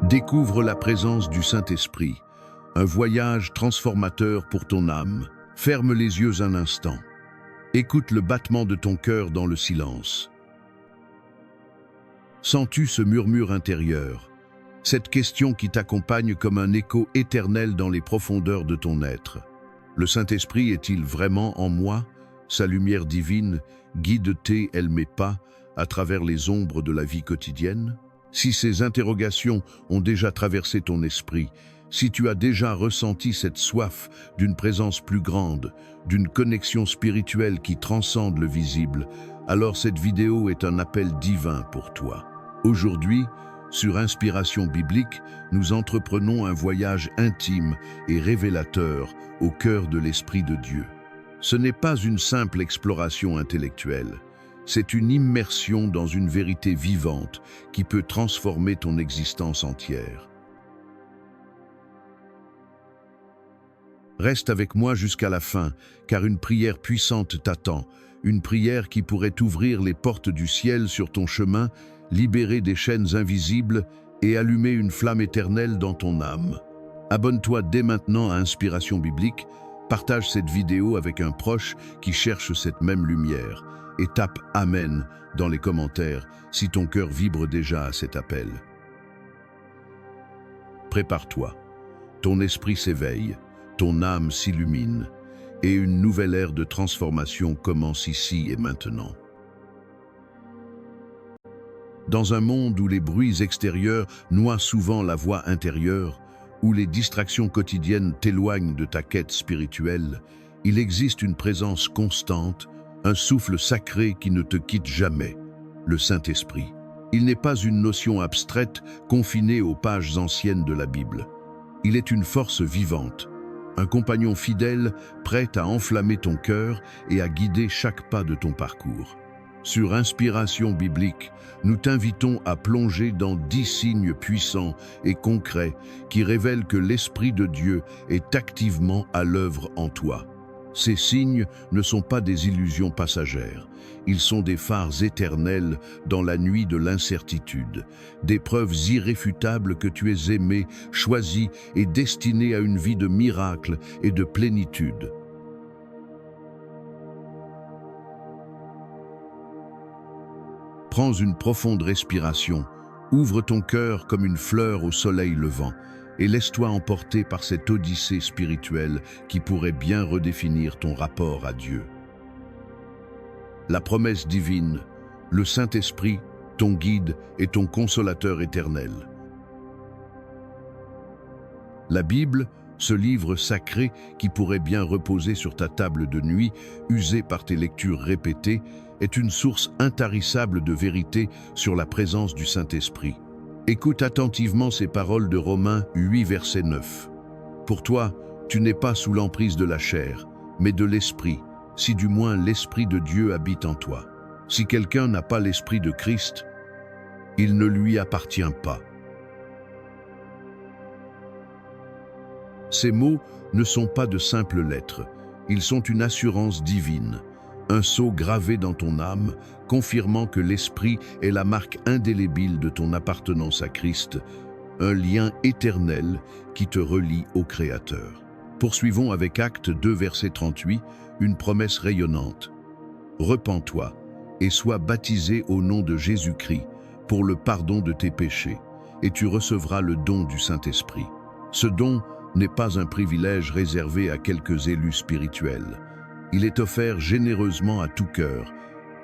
Découvre la présence du Saint-Esprit, un voyage transformateur pour ton âme. Ferme les yeux un instant. Écoute le battement de ton cœur dans le silence. Sens-tu ce murmure intérieur, cette question qui t'accompagne comme un écho éternel dans les profondeurs de ton être? Le Saint-Esprit est-il vraiment en moi? Sa lumière divine guide-t-elle mes pas à travers les ombres de la vie quotidienne? Si ces interrogations ont déjà traversé ton esprit, si tu as déjà ressenti cette soif d'une présence plus grande, d'une connexion spirituelle qui transcende le visible, alors cette vidéo est un appel divin pour toi. Aujourd'hui, sur Inspiration biblique, nous entreprenons un voyage intime et révélateur au cœur de l'Esprit de Dieu. Ce n'est pas une simple exploration intellectuelle, c'est une immersion dans une vérité vivante qui peut transformer ton existence entière. Reste avec moi jusqu'à la fin, car une prière puissante t'attend, une prière qui pourrait ouvrir les portes du ciel sur ton chemin, libérer des chaînes invisibles et allumer une flamme éternelle dans ton âme. Abonne-toi dès maintenant à Inspiration biblique, partage cette vidéo avec un proche qui cherche cette même lumière et tape « Amen » dans les commentaires si ton cœur vibre déjà à cet appel. Prépare-toi, ton esprit s'éveille, ton âme s'illumine et une nouvelle ère de transformation commence ici et maintenant. Dans un monde où les bruits extérieurs noient souvent la voix intérieure, où les distractions quotidiennes t'éloignent de ta quête spirituelle, il existe une présence constante, un souffle sacré qui ne te quitte jamais, le Saint-Esprit. Il n'est pas une notion abstraite confinée aux pages anciennes de la Bible. Il est une force vivante, un compagnon fidèle prêt à enflammer ton cœur et à guider chaque pas de ton parcours. Sur Inspiration biblique, nous t'invitons à plonger dans 10 signes puissants et concrets qui révèlent que l'Esprit de Dieu est activement à l'œuvre en toi. Ces signes ne sont pas des illusions passagères, ils sont des phares éternels dans la nuit de l'incertitude, des preuves irréfutables que tu es aimé, choisi et destiné à une vie de miracles et de plénitude. Prends une profonde respiration, ouvre ton cœur comme une fleur au soleil levant et laisse-toi emporter par cette odyssée spirituelle qui pourrait bien redéfinir ton rapport à Dieu. La promesse divine, le Saint-Esprit, ton guide et ton consolateur éternel. La Bible, ce livre sacré qui pourrait bien reposer sur ta table de nuit, usé par tes lectures répétées, est une source intarissable de vérité sur la présence du Saint-Esprit. Écoute attentivement ces paroles de Romains 8, verset 9. Pour toi, tu n'es pas sous l'emprise de la chair, mais de l'Esprit, si du moins l'Esprit de Dieu habite en toi. Si quelqu'un n'a pas l'Esprit de Christ, il ne lui appartient pas. Ces mots ne sont pas de simples lettres, ils sont une assurance divine, un sceau gravé dans ton âme, confirmant que l'Esprit est la marque indélébile de ton appartenance à Christ, un lien éternel qui te relie au Créateur. Poursuivons avec Actes 2, verset 38, une promesse rayonnante. « Repens-toi et sois baptisé au nom de Jésus-Christ pour le pardon de tes péchés, et tu recevras le don du Saint-Esprit. » Ce don n'est pas un privilège réservé à quelques élus spirituels. Il est offert généreusement à tout cœur,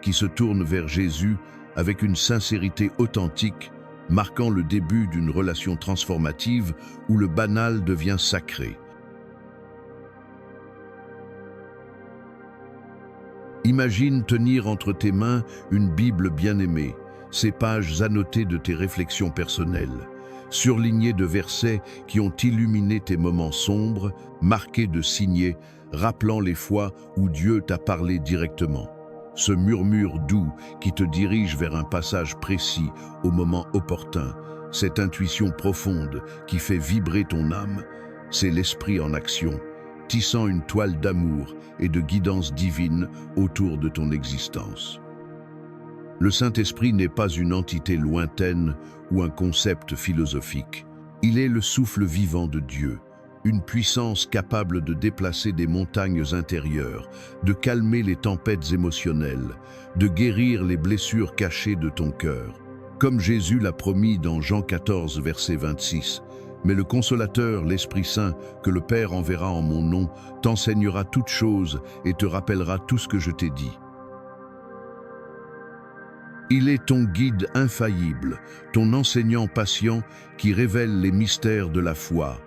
qui se tourne vers Jésus avec une sincérité authentique, marquant le début d'une relation transformative où le banal devient sacré. Imagine tenir entre tes mains une Bible bien-aimée, ces pages annotées de tes réflexions personnelles, surlignées de versets qui ont illuminé tes moments sombres, marqués de signets, rappelant les fois où Dieu t'a parlé directement. Ce murmure doux qui te dirige vers un passage précis au moment opportun, cette intuition profonde qui fait vibrer ton âme, c'est l'Esprit en action, tissant une toile d'amour et de guidance divine autour de ton existence. Le Saint-Esprit n'est pas une entité lointaine ou un concept philosophique. Il est le souffle vivant de Dieu, une puissance capable de déplacer des montagnes intérieures, de calmer les tempêtes émotionnelles, de guérir les blessures cachées de ton cœur. Comme Jésus l'a promis dans Jean 14, verset 26, « Mais le Consolateur, l'Esprit Saint, que le Père enverra en mon nom, t'enseignera toutes choses et te rappellera tout ce que je t'ai dit. » Il est ton guide infaillible, ton enseignant patient qui révèle les mystères de la foi,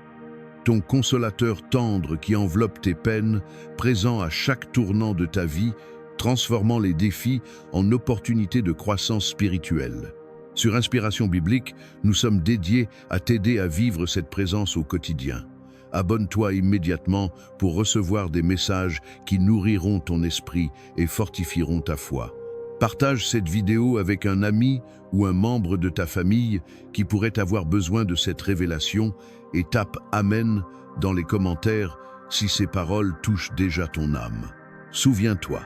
ton consolateur tendre qui enveloppe tes peines, présent à chaque tournant de ta vie, transformant les défis en opportunités de croissance spirituelle. Sur Inspiration Biblique, nous sommes dédiés à t'aider à vivre cette présence au quotidien. Abonne-toi immédiatement pour recevoir des messages qui nourriront ton esprit et fortifieront ta foi. Partage cette vidéo avec un ami ou un membre de ta famille qui pourrait avoir besoin de cette révélation et tape « Amen » dans les commentaires si ces paroles touchent déjà ton âme. Souviens-toi,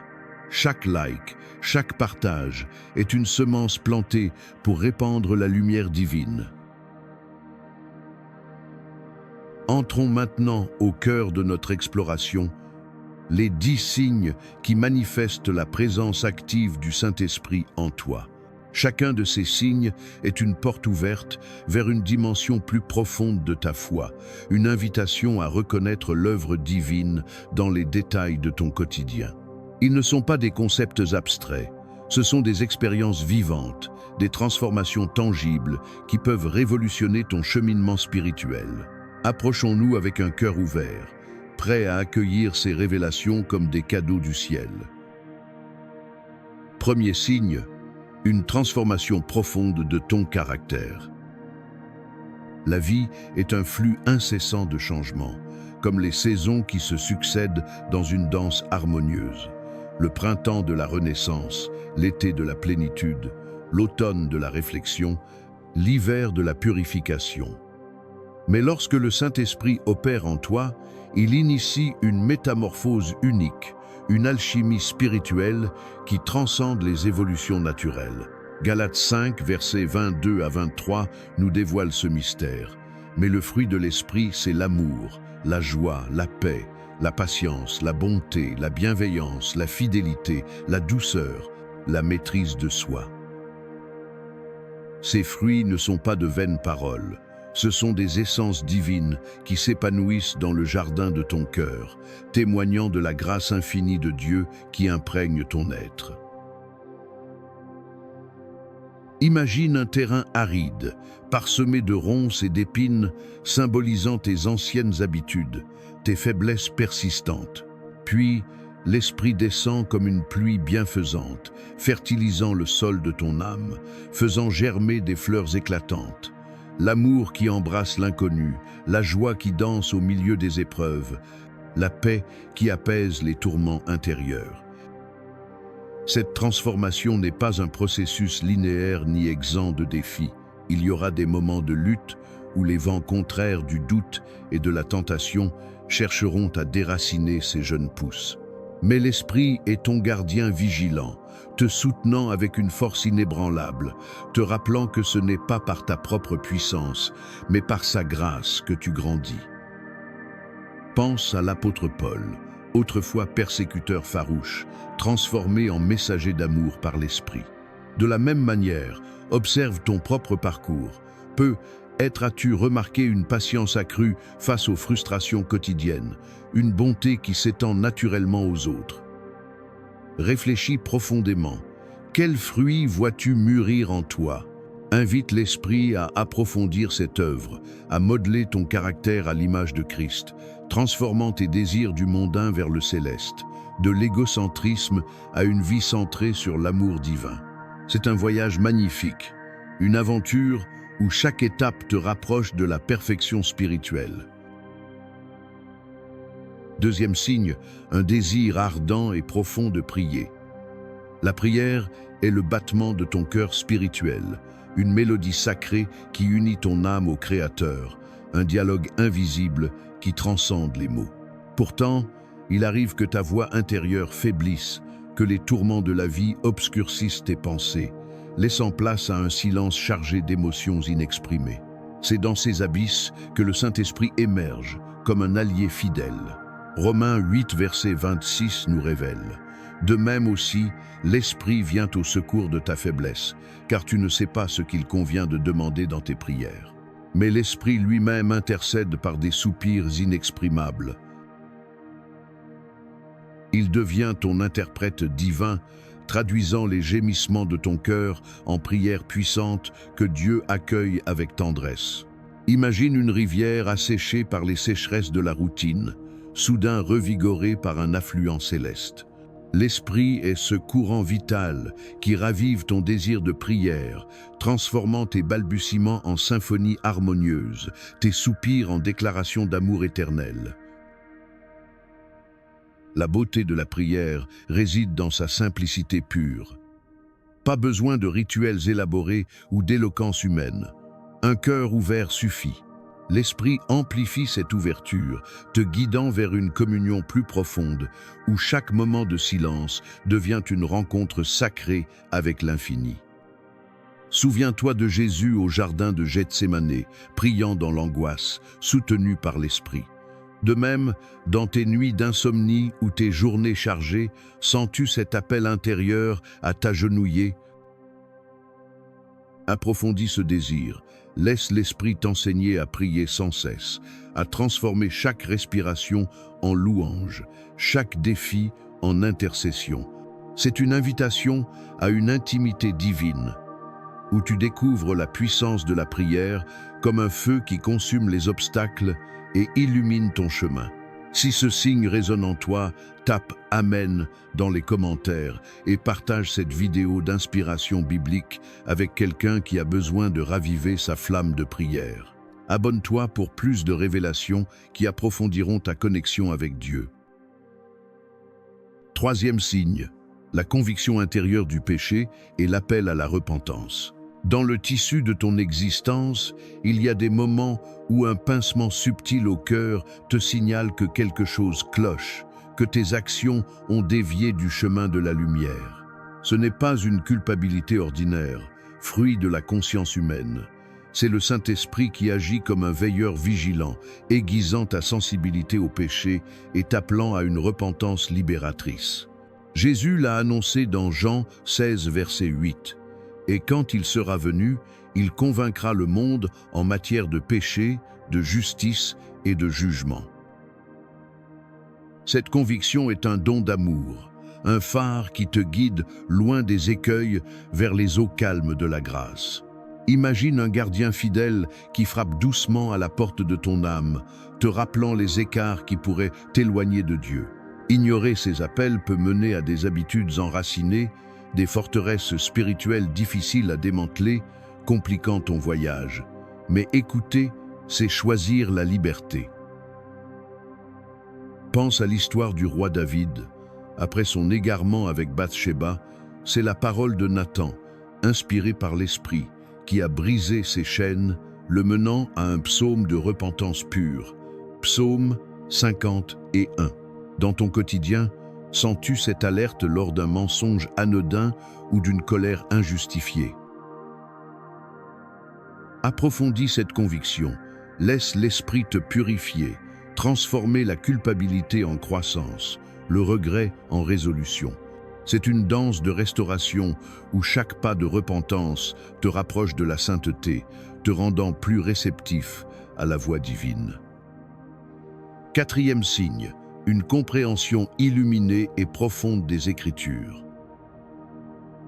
chaque like, chaque partage est une semence plantée pour répandre la lumière divine. Entrons maintenant au cœur de notre exploration, les 10 signes qui manifestent la présence active du Saint-Esprit en toi. Chacun de ces signes est une porte ouverte vers une dimension plus profonde de ta foi, une invitation à reconnaître l'œuvre divine dans les détails de ton quotidien. Ils ne sont pas des concepts abstraits, ce sont des expériences vivantes, des transformations tangibles qui peuvent révolutionner ton cheminement spirituel. Approchons-nous avec un cœur ouvert, prêt à accueillir ces révélations comme des cadeaux du ciel. Premier signe, une transformation profonde de ton caractère. La vie est un flux incessant de changements, comme les saisons qui se succèdent dans une danse harmonieuse. Le printemps de la renaissance, l'été de la plénitude, l'automne de la réflexion, l'hiver de la purification. Mais lorsque le Saint-Esprit opère en toi, il initie une métamorphose unique, une alchimie spirituelle qui transcende les évolutions naturelles. Galates 5, versets 22 à 23 nous dévoile ce mystère. Mais le fruit de l'Esprit, c'est l'amour, la joie, la paix, la patience, la bonté, la bienveillance, la fidélité, la douceur, la maîtrise de soi. Ces fruits ne sont pas de vaines paroles. Ce sont des essences divines qui s'épanouissent dans le jardin de ton cœur, témoignant de la grâce infinie de Dieu qui imprègne ton être. Imagine un terrain aride, parsemé de ronces et d'épines, symbolisant tes anciennes habitudes, tes faiblesses persistantes. Puis, l'Esprit descend comme une pluie bienfaisante, fertilisant le sol de ton âme, faisant germer des fleurs éclatantes. L'amour qui embrasse l'inconnu, la joie qui danse au milieu des épreuves, la paix qui apaise les tourments intérieurs. Cette transformation n'est pas un processus linéaire ni exempt de défis. Il y aura des moments de lutte où les vents contraires du doute et de la tentation chercheront à déraciner ces jeunes pousses. Mais l'Esprit est ton gardien vigilant, te soutenant avec une force inébranlable, te rappelant que ce n'est pas par ta propre puissance, mais par sa grâce que tu grandis. Pense à l'apôtre Paul, autrefois persécuteur farouche, transformé en messager d'amour par l'Esprit. De la même manière, observe ton propre parcours. Peut-être as-tu remarqué une patience accrue face aux frustrations quotidiennes, une bonté qui s'étend naturellement aux autres. Réfléchis profondément. Quels fruits vois-tu mûrir en toi? Invite l'Esprit à approfondir cette œuvre, à modeler ton caractère à l'image de Christ, transformant tes désirs du mondain vers le céleste, de l'égocentrisme à une vie centrée sur l'amour divin. C'est un voyage magnifique, une aventure où chaque étape te rapproche de la perfection spirituelle. Deuxième signe, un désir ardent et profond de prier. La prière est le battement de ton cœur spirituel, une mélodie sacrée qui unit ton âme au Créateur, un dialogue invisible qui transcende les mots. Pourtant, il arrive que ta voix intérieure faiblisse, que les tourments de la vie obscurcissent tes pensées, laissant place à un silence chargé d'émotions inexprimées. C'est dans ces abysses que le Saint-Esprit émerge comme un allié fidèle. Romains 8, verset 26 nous révèle: de même aussi, l'Esprit vient au secours de ta faiblesse, car tu ne sais pas ce qu'il convient de demander dans tes prières. Mais l'Esprit lui-même intercède par des soupirs inexprimables. Il devient ton interprète divin, traduisant les gémissements de ton cœur en prières puissantes que Dieu accueille avec tendresse. Imagine une rivière asséchée par les sécheresses de la routine, soudain revigorée par un affluent céleste. L'Esprit est ce courant vital qui ravive ton désir de prière, transformant tes balbutiements en symphonies harmonieuses, tes soupirs en déclarations d'amour éternel. La beauté de la prière réside dans sa simplicité pure. Pas besoin de rituels élaborés ou d'éloquence humaine. Un cœur ouvert suffit. L'Esprit amplifie cette ouverture, te guidant vers une communion plus profonde, où chaque moment de silence devient une rencontre sacrée avec l'infini. Souviens-toi de Jésus au jardin de Gethsémanée, priant dans l'angoisse, soutenu par l'Esprit. De même, dans tes nuits d'insomnie ou tes journées chargées, sens-tu cet appel intérieur à t'agenouiller? Approfondis ce désir, laisse l'Esprit t'enseigner à prier sans cesse, à transformer chaque respiration en louange, chaque défi en intercession. C'est une invitation à une intimité divine, où tu découvres la puissance de la prière comme un feu qui consume les obstacles et illumine ton chemin. Si ce signe résonne en toi, tape « Amen » dans les commentaires et partage cette vidéo d'inspiration biblique avec quelqu'un qui a besoin de raviver sa flamme de prière. Abonne-toi pour plus de révélations qui approfondiront ta connexion avec Dieu. Troisième signe, la conviction intérieure du péché et l'appel à la repentance. Dans le tissu de ton existence, il y a des moments où un pincement subtil au cœur te signale que quelque chose cloche, que tes actions ont dévié du chemin de la lumière. Ce n'est pas une culpabilité ordinaire, fruit de la conscience humaine. C'est le Saint-Esprit qui agit comme un veilleur vigilant, aiguisant ta sensibilité au péché et t'appelant à une repentance libératrice. Jésus l'a annoncé dans Jean 16, verset 8. Et quand il sera venu, il convaincra le monde en matière de péché, de justice et de jugement. Cette conviction est un don d'amour, un phare qui te guide loin des écueils vers les eaux calmes de la grâce. Imagine un gardien fidèle qui frappe doucement à la porte de ton âme, te rappelant les écarts qui pourraient t'éloigner de Dieu. Ignorer ces appels peut mener à des habitudes enracinées, des forteresses spirituelles difficiles à démanteler, compliquant ton voyage. Mais écouter, c'est choisir la liberté. Pense à l'histoire du roi David. Après son égarement avec Bathsheba, c'est la parole de Nathan, inspirée par l'Esprit, qui a brisé ses chaînes, le menant à un psaume de repentance pure. Psaume 51. Dans ton quotidien, sens-tu cette alerte lors d'un mensonge anodin ou d'une colère injustifiée? Approfondis cette conviction, laisse l'Esprit te purifier, transformer la culpabilité en croissance, le regret en résolution. C'est une danse de restauration où chaque pas de repentance te rapproche de la sainteté, te rendant plus réceptif à la voix divine. Quatrième signe, une compréhension illuminée et profonde des Écritures.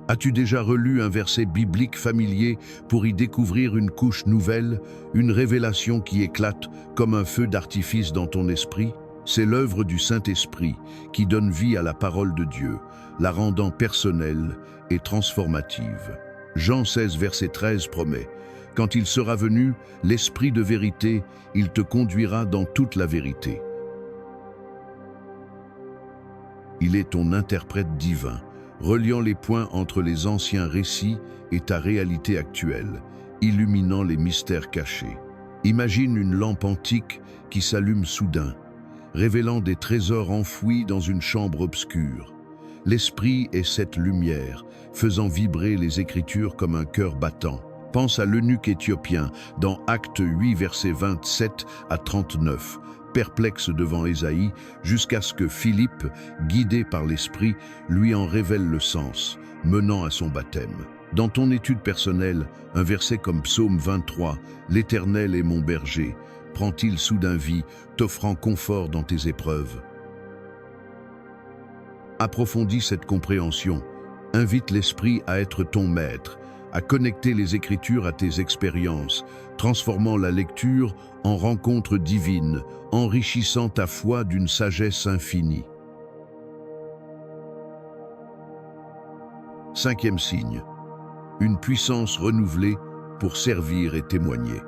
As-tu déjà relu un verset biblique familier pour y découvrir une couche nouvelle, une révélation qui éclate comme un feu d'artifice dans ton esprit? C'est l'œuvre du Saint-Esprit qui donne vie à la parole de Dieu, la rendant personnelle et transformative. Jean 16, verset 13 promet: « Quand il sera venu, l'Esprit de vérité, il te conduira dans toute la vérité. » Il est ton interprète divin, reliant les points entre les anciens récits et ta réalité actuelle, illuminant les mystères cachés. Imagine une lampe antique qui s'allume soudain, révélant des trésors enfouis dans une chambre obscure. L'Esprit est cette lumière, faisant vibrer les Écritures comme un cœur battant. Pense à l'eunuque éthiopien dans Acte 8, versets 27 à 39, perplexe devant Ésaïe, jusqu'à ce que Philippe, guidé par l'Esprit, lui en révèle le sens, menant à son baptême. Dans ton étude personnelle, un verset comme Psaume 23, « L'Éternel est mon berger », prend-il soudain vie, t'offrant confort dans tes épreuves. Approfondis cette compréhension. Invite l'Esprit à être ton maître, à connecter les Écritures à tes expériences, transformant la lecture en rencontre divine, enrichissant ta foi d'une sagesse infinie. Cinquième signe, une puissance renouvelée pour servir et témoigner.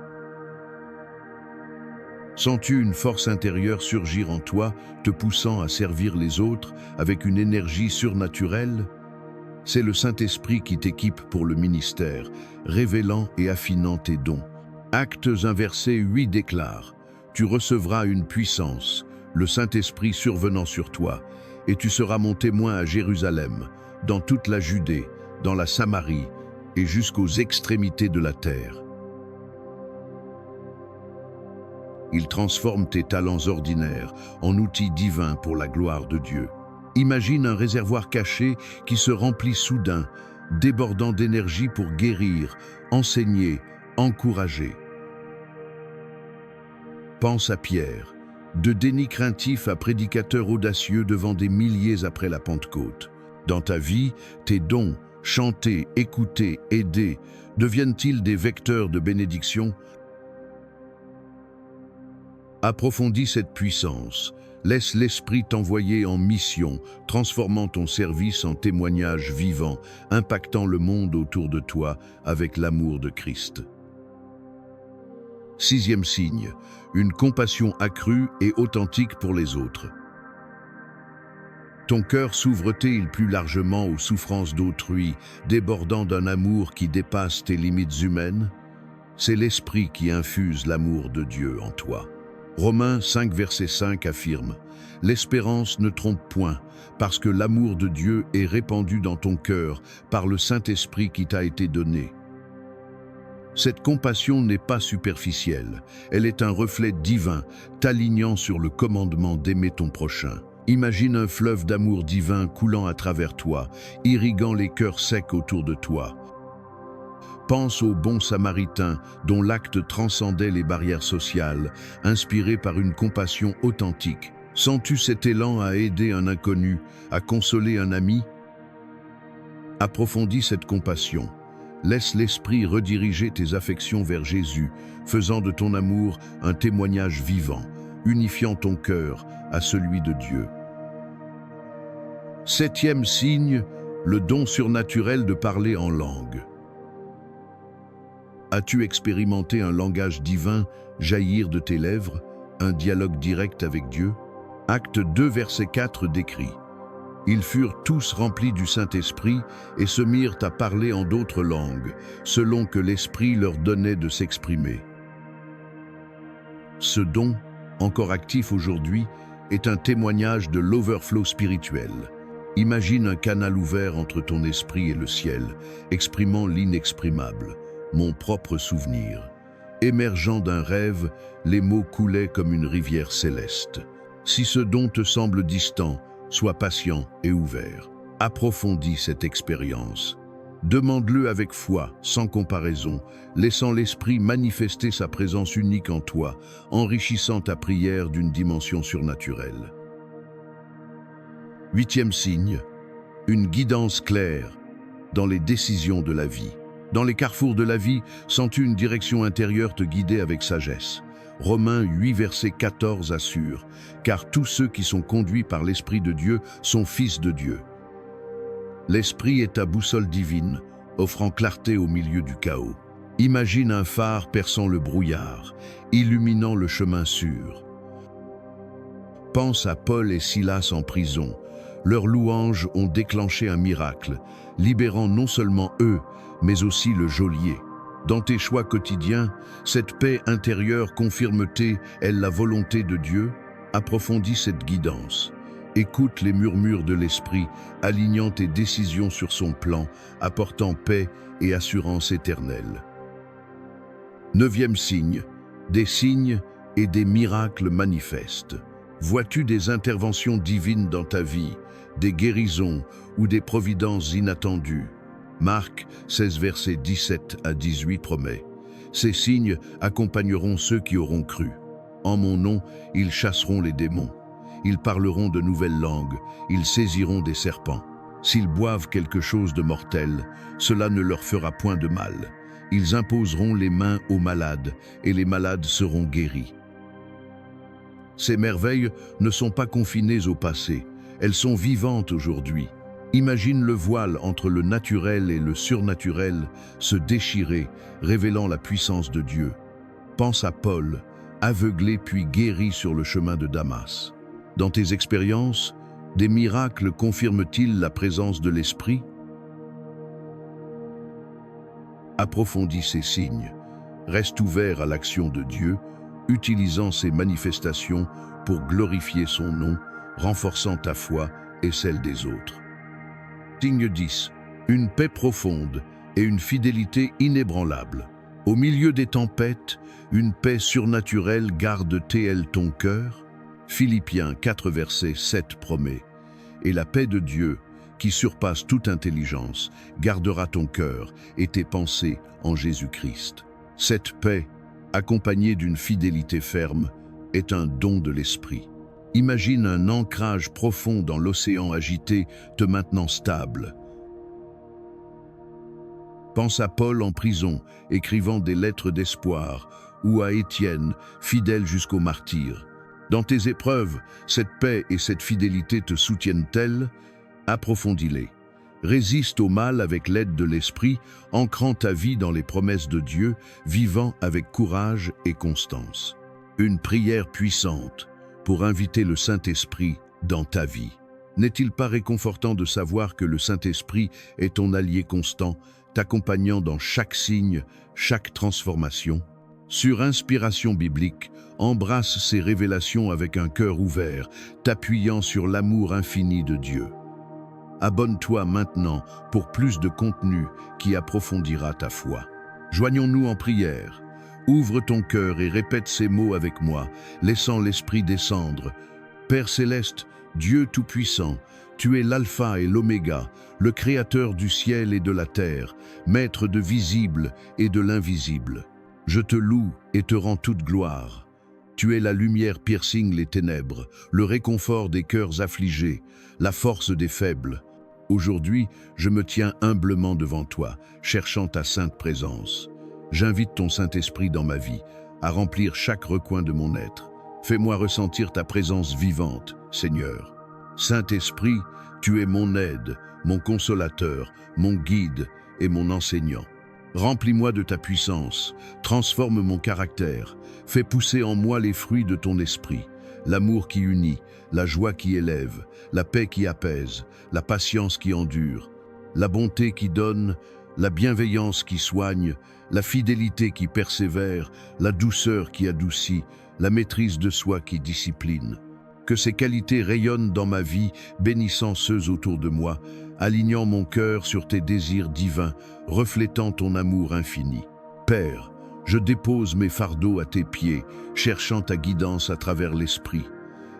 Sens-tu une force intérieure surgir en toi, te poussant à servir les autres avec une énergie surnaturelle? C'est le Saint-Esprit qui t'équipe pour le ministère, révélant et affinant tes dons. Actes 1 verset 8 déclare « Tu recevras une puissance, le Saint-Esprit survenant sur toi, et tu seras mon témoin à Jérusalem, dans toute la Judée, dans la Samarie et jusqu'aux extrémités de la terre. » Il transforme tes talents ordinaires en outils divins pour la gloire de Dieu. Imagine un réservoir caché qui se remplit soudain, débordant d'énergie pour guérir, enseigner, encourager. Pense à Pierre, de déni craintif à prédicateur audacieux devant des milliers après la Pentecôte. Dans ta vie, tes dons, chanter, écouter, aider, deviennent-ils des vecteurs de bénédiction? Approfondis cette puissance. Laisse l'Esprit t'envoyer en mission, transformant ton service en témoignage vivant, impactant le monde autour de toi avec l'amour de Christ. Sixième signe, une compassion accrue et authentique pour les autres. Ton cœur s'ouvre-t-il plus largement aux souffrances d'autrui, débordant d'un amour qui dépasse tes limites humaines? C'est l'Esprit qui infuse l'amour de Dieu en toi. Romains 5, verset 5 affirme « L'espérance ne trompe point, parce que l'amour de Dieu est répandu dans ton cœur par le Saint-Esprit qui t'a été donné. » Cette compassion n'est pas superficielle, elle est un reflet divin, t'alignant sur le commandement d'aimer ton prochain. Imagine un fleuve d'amour divin coulant à travers toi, irriguant les cœurs secs autour de toi. Pense au bon Samaritain dont l'acte transcendait les barrières sociales, inspiré par une compassion authentique. Sens-tu cet élan à aider un inconnu, à consoler un ami? Approfondis cette compassion. Laisse l'Esprit rediriger tes affections vers Jésus, faisant de ton amour un témoignage vivant, unifiant ton cœur à celui de Dieu. Septième signe, le don surnaturel de parler en langue. As-tu expérimenté un langage divin jaillir de tes lèvres, un dialogue direct avec Dieu? Acte 2, verset 4 décrit « Ils furent tous remplis du Saint-Esprit et se mirent à parler en d'autres langues, selon que l'Esprit leur donnait de s'exprimer. » Ce don, encore actif aujourd'hui, est un témoignage de l'overflow spirituel. Imagine un canal ouvert entre ton esprit et le ciel, exprimant l'inexprimable. Mon propre souvenir. Émergeant d'un rêve, les mots coulaient comme une rivière céleste. Si ce don te semble distant, sois patient et ouvert. Approfondis cette expérience. Demande-le avec foi, sans comparaison, laissant l'Esprit manifester sa présence unique en toi, enrichissant ta prière d'une dimension surnaturelle. Huitième signe, une guidance claire dans les décisions de la vie. Dans les carrefours de la vie, sens-tu une direction intérieure te guider avec sagesse? Romains 8, verset 14 assure « Car tous ceux qui sont conduits par l'Esprit de Dieu sont fils de Dieu. » L'Esprit est ta boussole divine, offrant clarté au milieu du chaos. Imagine un phare perçant le brouillard, illuminant le chemin sûr. Pense à Paul et Silas en prison. Leurs louanges ont déclenché un miracle, libérant non seulement eux, mais aussi le geôlier. Dans tes choix quotidiens, cette paix intérieure confirme-t-elle la volonté de Dieu? Approfondis cette guidance. Écoute les murmures de l'Esprit, alignant tes décisions sur son plan, apportant paix et assurance éternelle. Neuvième signe, des signes et des miracles manifestes. Vois-tu des interventions divines dans ta vie, des guérisons ou des providences inattendues? Marc 16, versets 17 à 18 promet: ces signes accompagneront ceux qui auront cru. En mon nom, ils chasseront les démons. Ils parleront de nouvelles langues, ils saisiront des serpents. S'ils boivent quelque chose de mortel, cela ne leur fera point de mal. Ils imposeront les mains aux malades, et les malades seront guéris. Ces merveilles ne sont pas confinées au passé, elles sont vivantes aujourd'hui. Imagine le voile entre le naturel et le surnaturel se déchirer, révélant la puissance de Dieu. Pense à Paul, aveuglé puis guéri sur le chemin de Damas. Dans tes expériences, des miracles confirment-ils la présence de l'Esprit? Approfondis ces signes. Reste ouvert à l'action de Dieu, utilisant ces manifestations pour glorifier son nom, renforçant ta foi et celle des autres. Signe 10. Une paix profonde et une fidélité inébranlable. Au milieu des tempêtes, une paix surnaturelle garde-t-elle ton cœur? Philippiens 4, verset 7 promet: et la paix de Dieu, qui surpasse toute intelligence, gardera ton cœur et tes pensées en Jésus-Christ. Cette paix, accompagnée d'une fidélité ferme, est un don de l'Esprit. Imagine un ancrage profond dans l'océan agité te maintenant stable. Pense à Paul en prison, écrivant des lettres d'espoir, ou à Étienne, fidèle jusqu'au martyre. Dans tes épreuves, cette paix et cette fidélité te soutiennent-elles? Approfondis-les. Résiste au mal avec l'aide de l'Esprit, ancrant ta vie dans les promesses de Dieu, vivant avec courage et constance. Une prière puissante pour inviter le Saint-Esprit dans ta vie. N'est-il pas réconfortant de savoir que le Saint-Esprit est ton allié constant, t'accompagnant dans chaque signe, chaque transformation? Sur inspiration biblique, embrasse ces révélations avec un cœur ouvert, t'appuyant sur l'amour infini de Dieu. Abonne-toi maintenant pour plus de contenu qui approfondira ta foi. Joignons-nous en prière. Ouvre ton cœur et répète ces mots avec moi, laissant l'Esprit descendre. Père céleste, Dieu tout-puissant, tu es l'alpha et l'oméga, le créateur du ciel et de la terre, maître de visible et de l'invisible. Je te loue et te rends toute gloire. Tu es la lumière piercing les ténèbres, le réconfort des cœurs affligés, la force des faibles. Aujourd'hui, je me tiens humblement devant toi, cherchant ta sainte présence. J'invite ton Saint-Esprit dans ma vie, à remplir chaque recoin de mon être. Fais-moi ressentir ta présence vivante, Seigneur. Saint-Esprit, tu es mon aide, mon consolateur, mon guide et mon enseignant. Remplis-moi de ta puissance, transforme mon caractère, fais pousser en moi les fruits de ton esprit, l'amour qui unit, la joie qui élève, la paix qui apaise, la patience qui endure, la bonté qui donne, la bienveillance qui soigne, la fidélité qui persévère, la douceur qui adoucit, la maîtrise de soi qui discipline. Que ces qualités rayonnent dans ma vie, bénissant ceux autour de moi, alignant mon cœur sur tes désirs divins, reflétant ton amour infini. Père, je dépose mes fardeaux à tes pieds, cherchant ta guidance à travers l'esprit.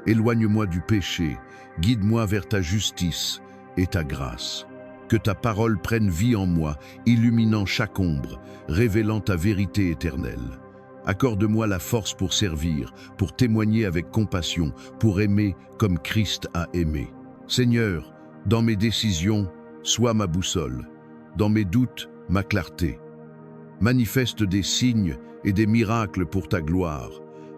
Éloigne-moi du péché, guide-moi vers ta justice et ta grâce. Que ta parole prenne vie en moi, illuminant chaque ombre, révélant ta vérité éternelle. Accorde-moi la force pour servir, pour témoigner avec compassion, pour aimer comme Christ a aimé. Seigneur, dans mes décisions, sois ma boussole. Dans mes doutes, ma clarté. Manifeste des signes et des miracles pour ta gloire.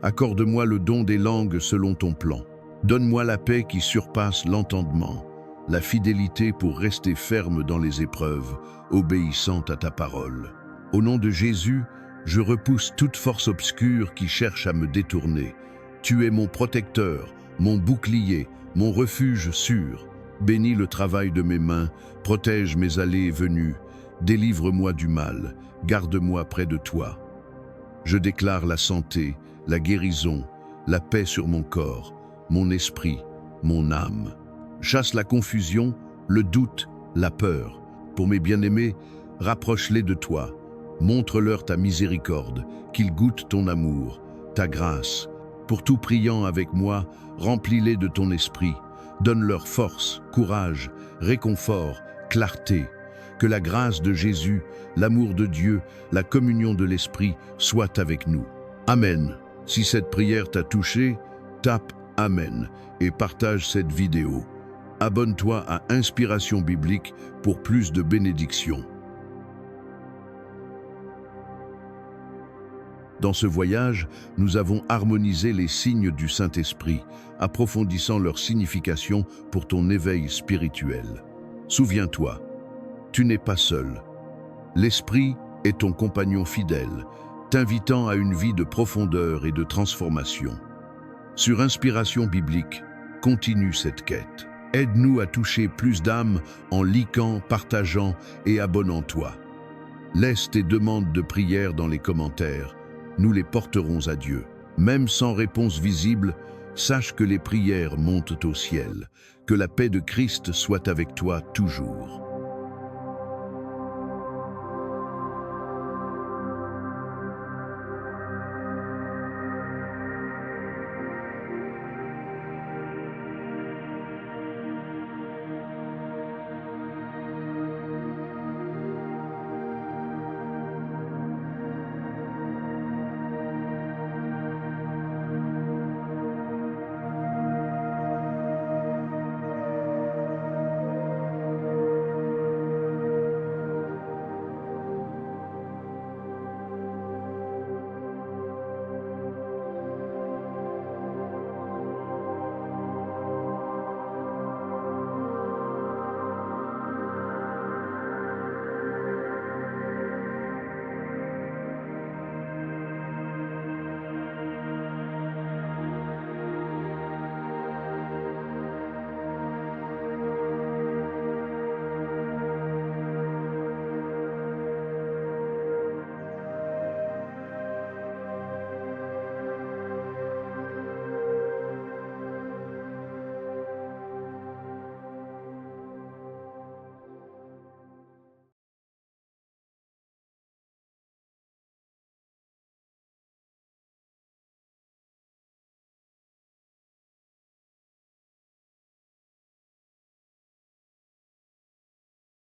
Accorde-moi le don des langues selon ton plan. Donne-moi la paix qui surpasse l'entendement, la fidélité pour rester ferme dans les épreuves, obéissante à ta parole. Au nom de Jésus, je repousse toute force obscure qui cherche à me détourner. Tu es mon protecteur, mon bouclier, mon refuge sûr. Bénis le travail de mes mains, protège mes allées et venues, délivre-moi du mal, garde-moi près de toi. Je déclare la santé, la guérison, la paix sur mon corps, mon esprit, mon âme. Chasse la confusion, le doute, la peur. Pour mes bien-aimés, rapproche-les de toi. Montre-leur ta miséricorde, qu'ils goûtent ton amour, ta grâce. Pour tout priant avec moi, remplis-les de ton esprit. Donne-leur force, courage, réconfort, clarté. Que la grâce de Jésus, l'amour de Dieu, la communion de l'Esprit soient avec nous. Amen. Si cette prière t'a touché, tape Amen et partage cette vidéo. Abonne-toi à Inspiration Biblique pour plus de bénédictions. Dans ce voyage, nous avons harmonisé les signes du Saint-Esprit, approfondissant leur signification pour ton éveil spirituel. Souviens-toi, tu n'es pas seul. L'Esprit est ton compagnon fidèle, t'invitant à une vie de profondeur et de transformation. Sur Inspiration Biblique, continue cette quête. Aide-nous à toucher plus d'âmes en likant, partageant et abonnant-toi. Laisse tes demandes de prière dans les commentaires. Nous les porterons à Dieu. Même sans réponse visible, sache que les prières montent au ciel. Que la paix de Christ soit avec toi toujours.